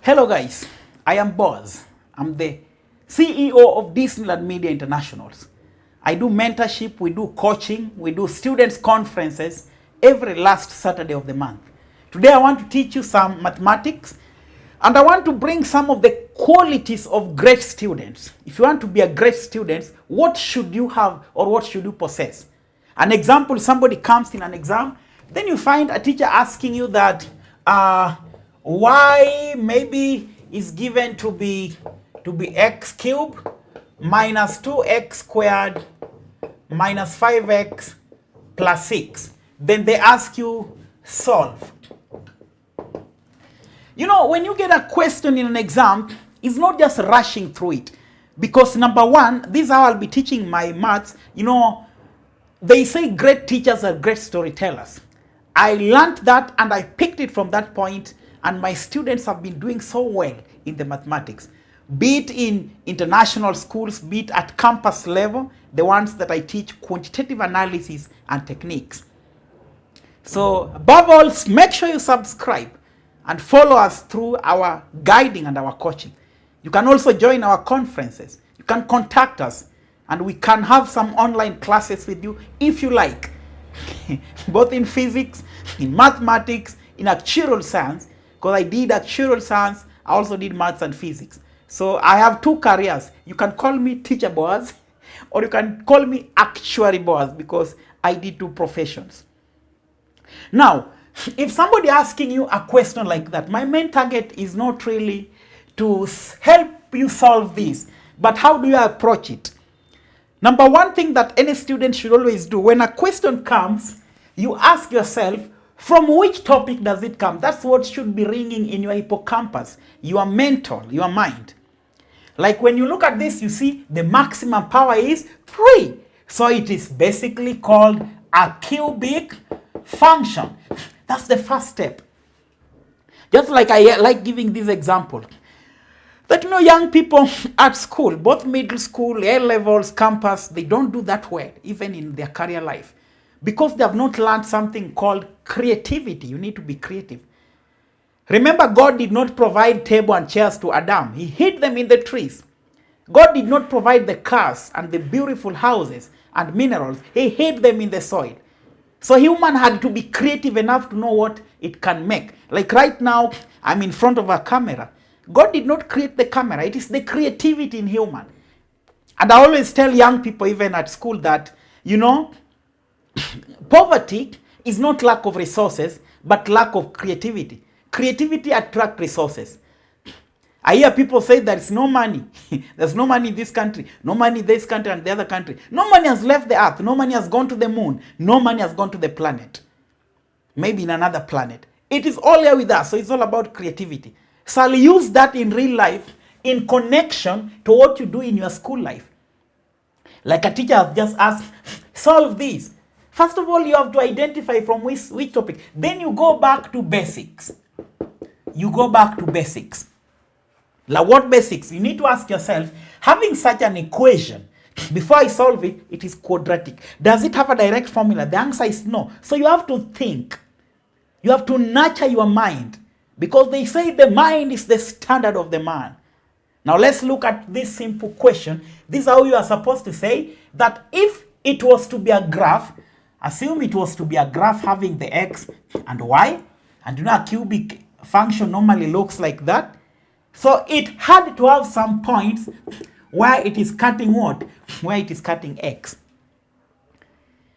Hello guys, I am Boaz. I'm the CEO of Disneyland Media Internationals. I do mentorship, we do coaching, we do students conferences every last Saturday of the month. Today I want to teach you some mathematics and I want to bring some of the qualities of great students. If you want to be a great student, what should you have or what should you possess? An example, somebody comes in an exam, then you find a teacher asking you that y maybe is given to be x cubed minus 2x squared minus 5x plus 6. Then they ask you solve. You know, when you get a question in an exam, it's not just rushing through it. Because number one, this is how I'll be teaching my maths. You know, they say great teachers are great storytellers. I learned that and I picked it from that point, and my students have been doing so well in the mathematics. Be it in international schools, be it at campus level, the ones that I teach quantitative analysis and techniques. So above all, make sure you subscribe and follow us through our guiding and our coaching. You can also join our conferences. You can contact us and we can have some online classes with you if you like. Both in physics, in mathematics, in actuarial science, because I did actuarial science, I also did maths and physics. So I have two careers. You can call me Teacher Boaz or you can call me Actuary Boaz because I did two professions. Now, if somebody asking you a question like that, my main target is not really to help you solve this, but how do you approach it? Number one thing that any student should always do, when a question comes, you ask yourself, from which topic does it come? That's what should be ringing in your hippocampus, your mental, your mind. Like when you look at this, you see the maximum power is 3. So it is basically called a cubic function. That's the first step. Just like I like giving this example. That you know, young people at school, both middle school, A levels, campus, they don't do that well, even in their career life. Because they have not learned something called creativity. You need to be creative. Remember, God did not provide table and chairs to Adam. He hid them in the trees. God did not provide the cars and the beautiful houses and minerals. He hid them in the soil. So human had to be creative enough to know what it can make. Like right now, I'm in front of a camera. God did not create the camera. It is the creativity in human. And I always tell young people, even at school, that, you know, poverty is not lack of resources, but lack of creativity. Creativity attracts resources. I hear people say there's no money. There's no money in this country. No money in this country and the other country. No money has left the earth. No money has gone to the moon. No money has gone to the planet. Maybe in another planet. It is all here with us. So it's all about creativity. So I'll use that in real life in connection to what you do in your school life. Like a teacher has just asked, solve this. First of all, you have to identify from which topic. Then you go back to basics. You go back to basics. Like what basics? You need to ask yourself, having such an equation, before I solve it, it is quadratic. Does it have a direct formula? The answer is no. So you have to think. You have to nurture your mind. Because they say the mind is the standard of the man. Now let's look at this simple question. This is how you are supposed to say that if it was to be a graph, assume it was to be a graph having the x and y, and you know a cubic function normally looks like that. So it had to have some points where it is cutting what? Where it is cutting x.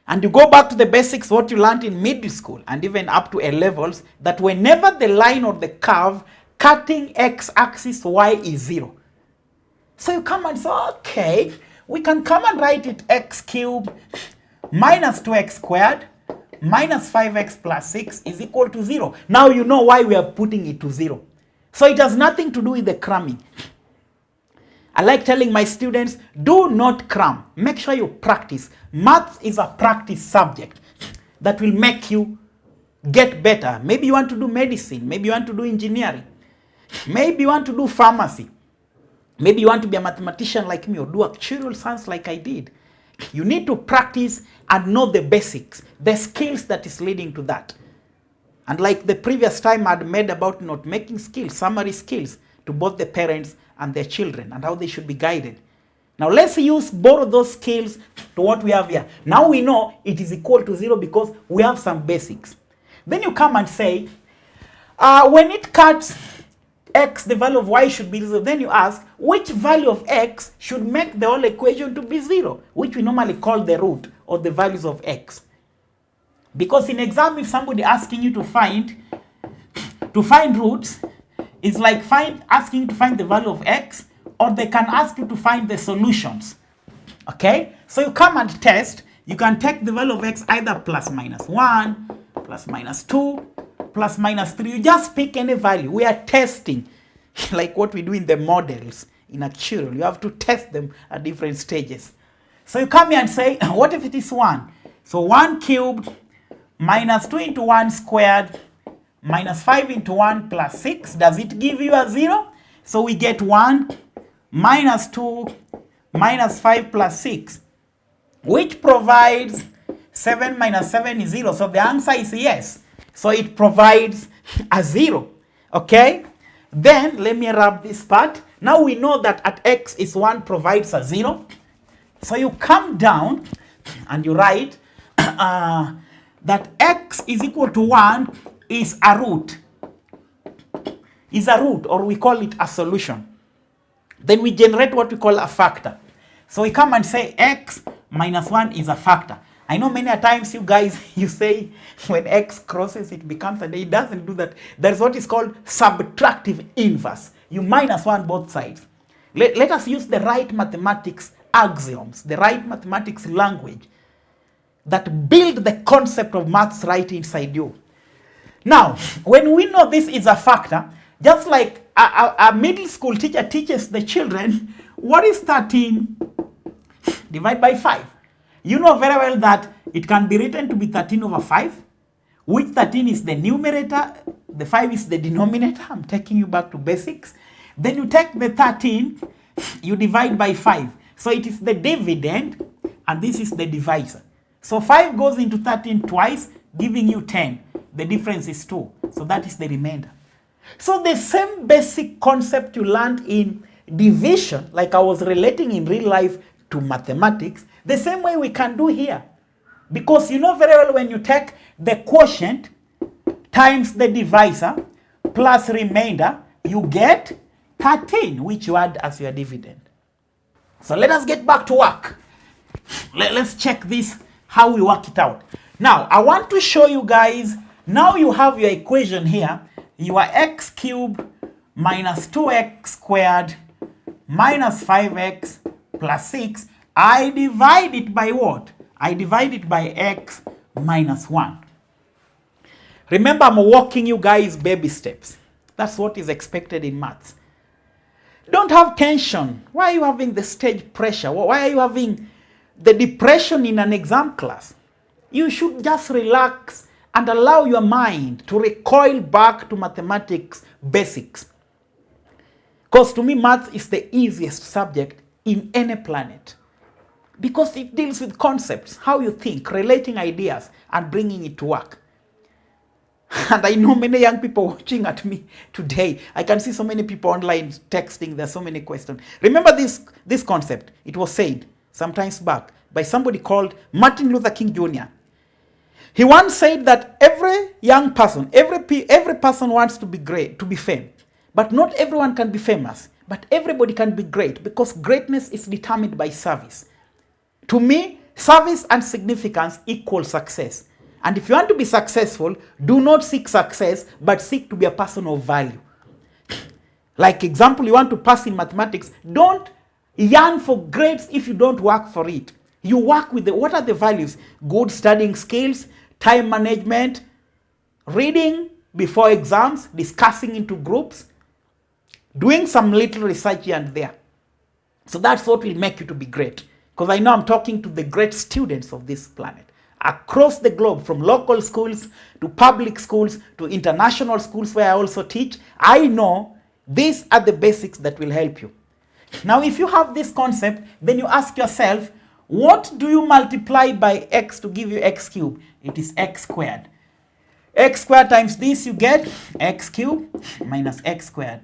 And you go back to the basics, what you learned in middle school and even up to A levels, that whenever the line or the curve cutting x-axis, y is 0. So you come and say, okay, we can come and write it x cubed minus 2x squared minus 5x plus 6 is equal to 0. Now you know why we are putting it to 0. So it has nothing to do with the cramming. I like telling my students, do not cram. Make sure you practice. Maths is a practice subject that will make you get better. Maybe you want to do medicine. Maybe you want to do engineering. Maybe you want to do pharmacy. Maybe you want to be a mathematician like me or do actuarial science like I did. You need to practice and know the basics, the skills that is leading to that. And like the previous time I'd made about note making skills, summary skills to both the parents and their children and how they should be guided. Now let's borrow those skills to what we have here. Now we know it is equal to 0 because we have some basics. Then you come and say, when it cuts x, the value of y should be 0. Then you ask, which value of x should make the whole equation to be 0, which we normally call the root or the values of x. Because in exam, if somebody asking you to find roots, it's like asking you to find the value of x, or they can ask you to find the solutions. Okay? So you come and test. You can take the value of x either plus minus 1, plus minus 2, plus minus 3. You just pick any value. We are testing, like what we do in the models in actuarial. You have to test them at different stages. So you come here and say, what if it is 1? So 1 cubed minus 2 into 1 squared minus 5 into 1 plus 6. Does it give you a 0? So we get 1 minus 2 minus 5 plus 6, which provides 7 minus 7 is 0. So the answer is yes. So it provides a 0. Okay? Then let me wrap this part. Now we know that at x is 1 provides a 0. So you come down and you write that x is equal to 1 is a root. Is a root, or we call it a solution. Then we generate what we call a factor. So we come and say x minus 1 is a factor. I know many times you guys, you say when x crosses it becomes a, it doesn't do that. There's what is called subtractive inverse. You minus 1 both sides. Let us use the right mathematics axioms, the right mathematics language that build the concept of maths right inside you. Now, when we know this is a factor, just like a middle school teacher teaches the children, what is 13 divided by 5? You know very well that it can be written to be 13 over 5, which 13 is the numerator, the 5 is the denominator. I'm taking you back to basics. Then you take the 13, you divide by 5. So it is the dividend, and this is the divisor. So 5 goes into 13 twice, giving you 10. The difference is 2. So that is the remainder. So the same basic concept you learned in division, like I was relating in real life to mathematics, the same way we can do here. Because you know very well when you take the quotient times the divisor plus remainder, you get 13, which you add as your dividend. So let us get back to work. Let's check this, how we work it out. Now, I want to show you guys, now you have your equation here, your x cubed minus 2x squared minus 5x plus 6. I divide it by what? I divide it by x minus 1. Remember, I'm walking you guys baby steps. That's what is expected in maths. Don't have tension. Why are you having the stage pressure? Why are you having the depression in an exam class? You should just relax and allow your mind to recoil back to mathematics basics. Because to me, maths is the easiest subject in any planet. Because it deals with concepts, how you think, relating ideas, and bringing it to work. And I know many young people watching at me today. I can see so many people online texting. There are so many questions. Remember this concept. It was said sometimes back by somebody called Martin Luther King Jr. He once said that every young person, every person wants to be great, to be famous. But not everyone can be famous. But everybody can be great, because greatness is determined by service. To me, service and significance equal success. And if you want to be successful, do not seek success, but seek to be a person of value. Like example, you want to pass in mathematics, don't yearn for grades if you don't work for it. You work with what are the values? Good studying skills, time management, reading before exams, discussing into groups, doing some little research here and there. So that's what will make you to be great. Because I know I'm talking to the great students of this planet. Across the globe, from local schools to public schools to international schools where I also teach, I know these are the basics that will help you. Now, if you have this concept, then you ask yourself, what do you multiply by x to give you x cubed? It is x squared. x squared times this, you get x cubed minus x squared.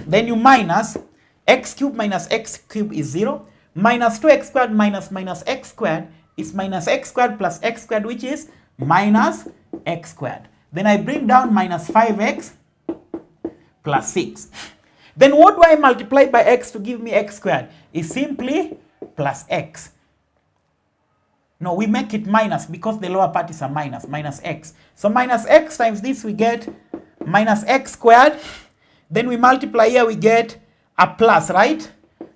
Then you minus x cubed minus x cubed is 0. Minus 2x squared minus x squared is minus x squared plus x squared, which is minus x squared. Then I bring down minus 5x plus 6. Then what do I multiply by x to give me x squared? Is simply plus x. No, we make it minus because the lower part is a minus, minus x. So minus x times this, we get minus x squared. Then we multiply here, we get a plus, right?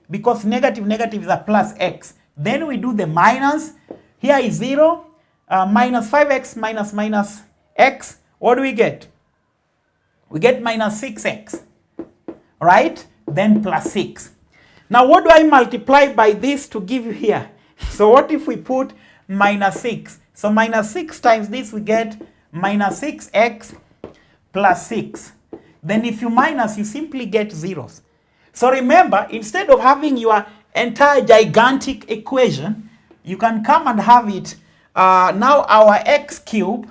Because negative is a plus x. Then we do the minus. Here is 0. Minus 5x minus x. What do we get? We get minus 6x. Right? Then plus 6. Now what do I multiply by this to give you here? So what if we put minus 6? So minus 6 times this, we get minus 6x plus 6. Then if you minus, you simply get zeros. So remember, instead of having your entire gigantic equation, you can come and have it, now our x cubed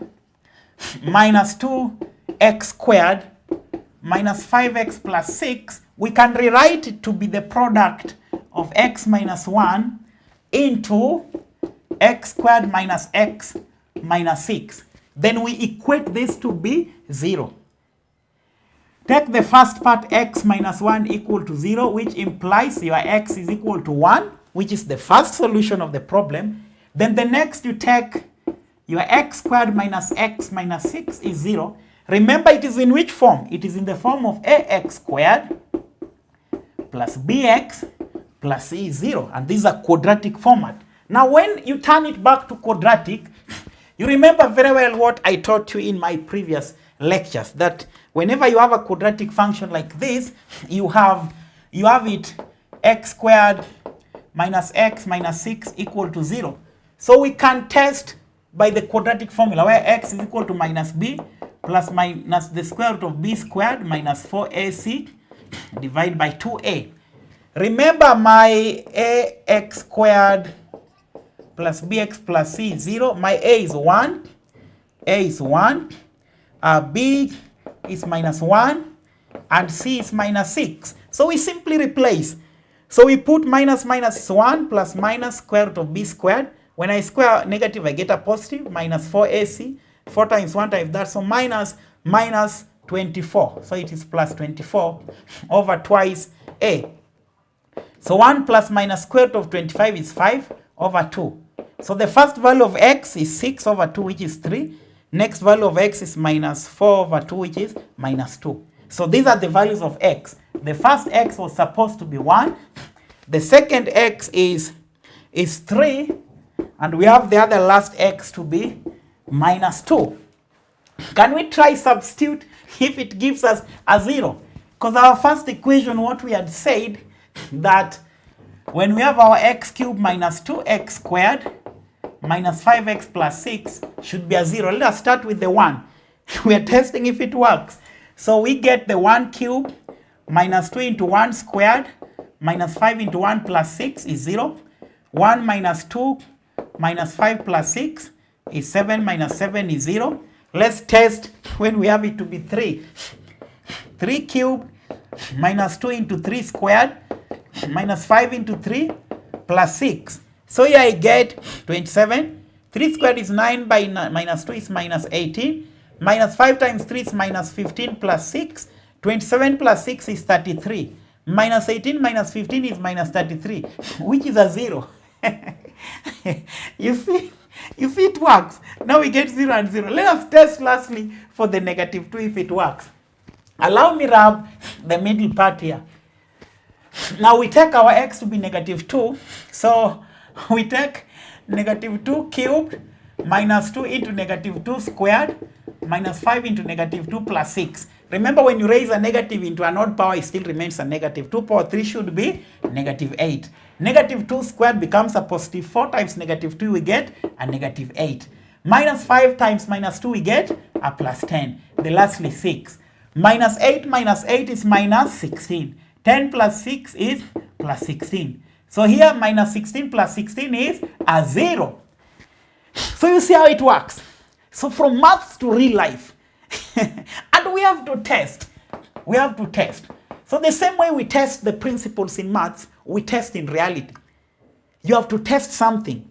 minus 2x squared minus 5x plus 6, we can rewrite it to be the product of x minus 1 into x squared minus x minus 6. Then we equate this to be 0. Take the first part, x minus 1 equal to 0, which implies your x is equal to 1, which is the first solution of the problem. Then the next, you take your x squared minus x minus 6 is 0. Remember, it is in which form? It is in the form of ax squared plus bx plus c is 0. And this is a quadratic format. Now, when you turn it back to quadratic, you remember very well what I taught you in my previous lectures, that whenever you have a quadratic function like this, you have it x squared minus x minus 6 equal to 0. So we can test by the quadratic formula where x is equal to minus b plus minus the square root of b squared minus 4ac divided by 2a. Remember, my ax squared plus bx plus c is 0. My a is 1. A is 1. B is minus 1. And c is minus 6. So we simply replace. So we put minus is 1 plus minus square root of b squared. When I square negative, I get a positive, minus 4ac. 4 times 1 times that. So minus 24. So it is plus 24 over twice a. So 1 plus minus square root of 25 is 5 over 2. So the first value of x is 6 over 2, which is 3. Next value of x is minus 4 over 2, which is minus 2. So these are the values of x. The first x was supposed to be 1. The second x is 3. And we have the other last x to be minus 2. Can we try substitute if it gives us a 0? Because our first equation, what we had said, that when we have our x cubed minus 2x squared minus 5x plus 6 should be a 0. Let us start with the 1. We are testing if it works. So we get the 1 cubed minus 2 into 1 squared minus 5 into 1 plus 6 is 0. 1 minus 2 minus 5 plus 6 is 7 minus 7 is 0. Let's test when we have it to be 3. 3 cubed minus 2 into 3 squared minus 5 into 3 plus 6. So here I get 27. 3 squared is 9 by minus 2 is minus 18. Minus 5 times 3 is minus 15 plus 6. 27 plus 6 is 33. Minus 18 minus 15 is minus 33, which is a 0. You see it works. Now we get 0 and 0. Let us test lastly for the negative 2 if it works. Allow me rub the middle part here. Now we take our x to be negative 2. So we take negative 2 cubed minus 2 into negative 2 squared minus 5 into negative 2 plus 6. Remember, when you raise a negative into an odd power, it still remains a negative. 2 power 3 should be negative 8. Negative 2 squared becomes a positive 4 times negative 2, we get a negative 8. Minus 5 times minus 2, we get a plus 10. The lastly 6. Minus 8 is minus 16. 10 plus 6 is plus 16. So here minus 16 plus 16 is a 0. So you see how it works. So from maths to real life. And we have to test. We have to test. So the same way we test the principles in maths, we test in reality. You have to test something.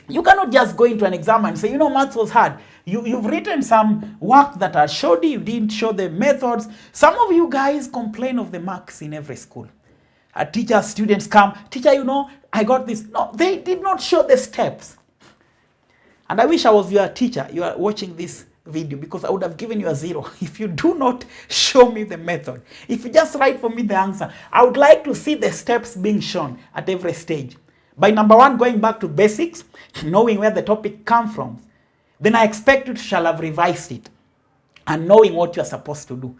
You cannot just go into an exam and say, maths was hard. You've written some work that are shoddy, you didn't show the methods. Some of you guys complain of the marks in every school. Teachers, students come, teacher, I got this. No, they did not show the steps. And I wish I was your teacher, you are watching this video, because I would have given you a 0 if you do not show me the method. If you just write for me the answer, I would like to see the steps being shown at every stage. By number 1, going back to basics, knowing where the topic comes from. Then I expect you to shall have revised it and knowing what you are supposed to do.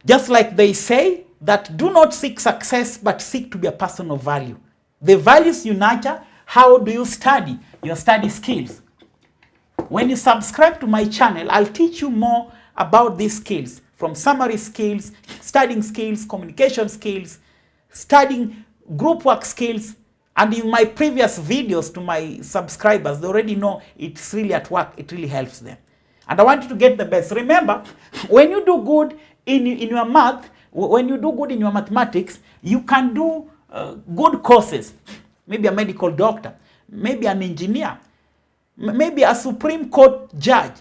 Just like they say that do not seek success, but seek to be a person of value. The values you nurture, how do you study? Your study skills. When you subscribe to my channel, I'll teach you more about these skills, from summary skills, studying skills, communication skills, studying group work skills. And in my previous videos to my subscribers, they already know it's really at work. It really helps them. And I want you to get the best. Remember, when you do good in your math, when you do good in your mathematics, you can do good courses. Maybe a medical doctor, maybe an engineer, maybe a Supreme Court judge,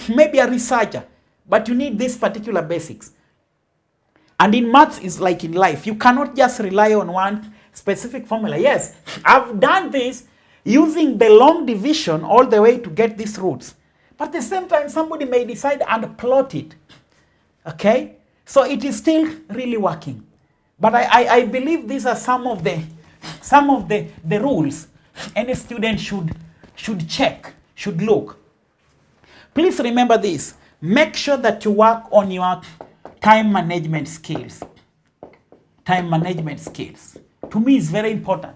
maybe a researcher. But you need these particular basics. And in maths, it's like in life. You cannot just rely on one specific formula. Yes, I've done this using the long division all the way to get these roots. But at the same time, somebody may decide and plot it. Okay? So it is still really working. But I believe these are some of the rules any student should check, should look. Please remember this. Make sure that you work on your time management skills. Time management skills. To me, it's very important.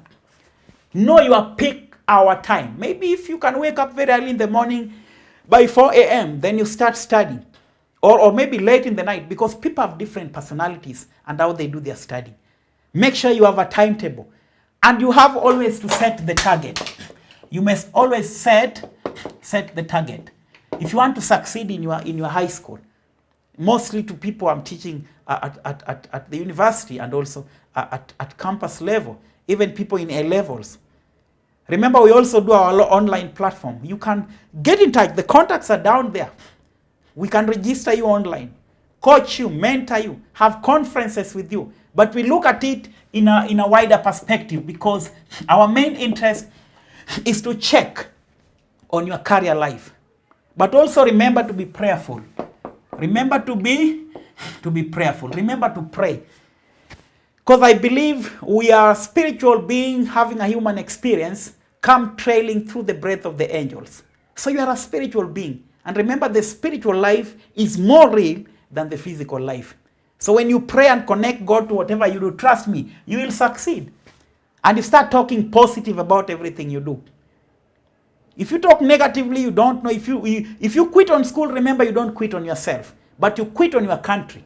Know your peak hour time. Maybe if you can wake up very early in the morning by 4 a.m., then you start studying. Or maybe late in the night, because people have different personalities and how they do their study. Make sure you have a timetable. And you have always to set the target. You must always set the target. If you want to succeed in your high school, mostly to people I'm teaching at the university and also at campus level, even people in A levels. Remember, we also do our online platform. You can get in touch. The contacts are down there. We can register you online, coach you, mentor you, have conferences with you. But we look at it in a wider perspective, because our main interest is to check on your career life. But also remember to be prayerful. Remember to be prayerful. Remember to pray. Because I believe we are spiritual beings having a human experience, come trailing through the breath of the angels. So you are a spiritual being. And remember, the spiritual life is more real than the physical life. So when you pray and connect God to whatever you do, trust me, you will succeed. And you start talking positive about everything you do. If you talk negatively, you don't know. If you quit on school, remember, you don't quit on yourself, but you quit on your country.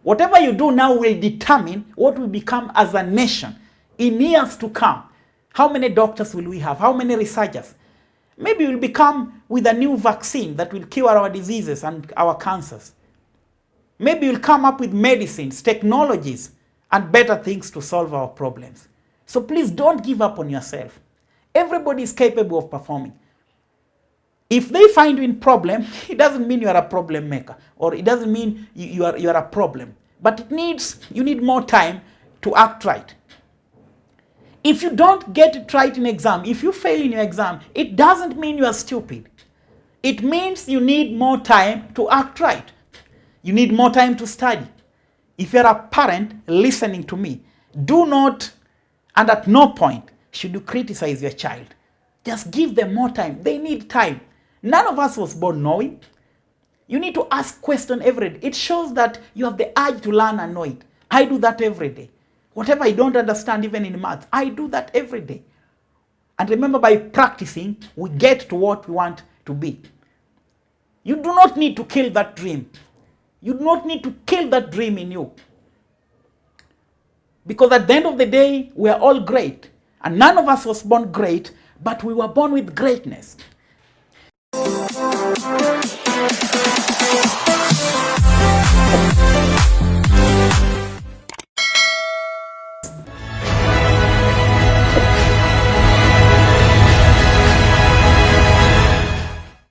Whatever you do now will determine what we become as a nation in years to come. How many doctors will we have? How many researchers? Maybe we'll become with a new vaccine that will cure our diseases and our cancers. Maybe we'll come up with medicines, technologies, and better things to solve our problems. So please don't give up on yourself. Everybody is capable of performing. If they find you in problem, it doesn't mean you are a problem maker, or it doesn't mean you are a problem. But you need more time to act right. If you don't get it right in exam, if you fail in your exam, it doesn't mean you are stupid. It means you need more time to act right. You need more time to study. If you're a parent listening to me, do not, and at no point should you criticize your child. Just give them more time. They need time. None of us was born knowing. You need to ask questions every day. It shows that you have the urge to learn and know it. I do that every day. Whatever I don't understand, even in math, I do that every day. And remember, by practicing, we get to what we want to be. You do not need to kill that dream. You do not need to kill that dream in you. Because at the end of the day, we are all great. And none of us was born great, but we were born with greatness.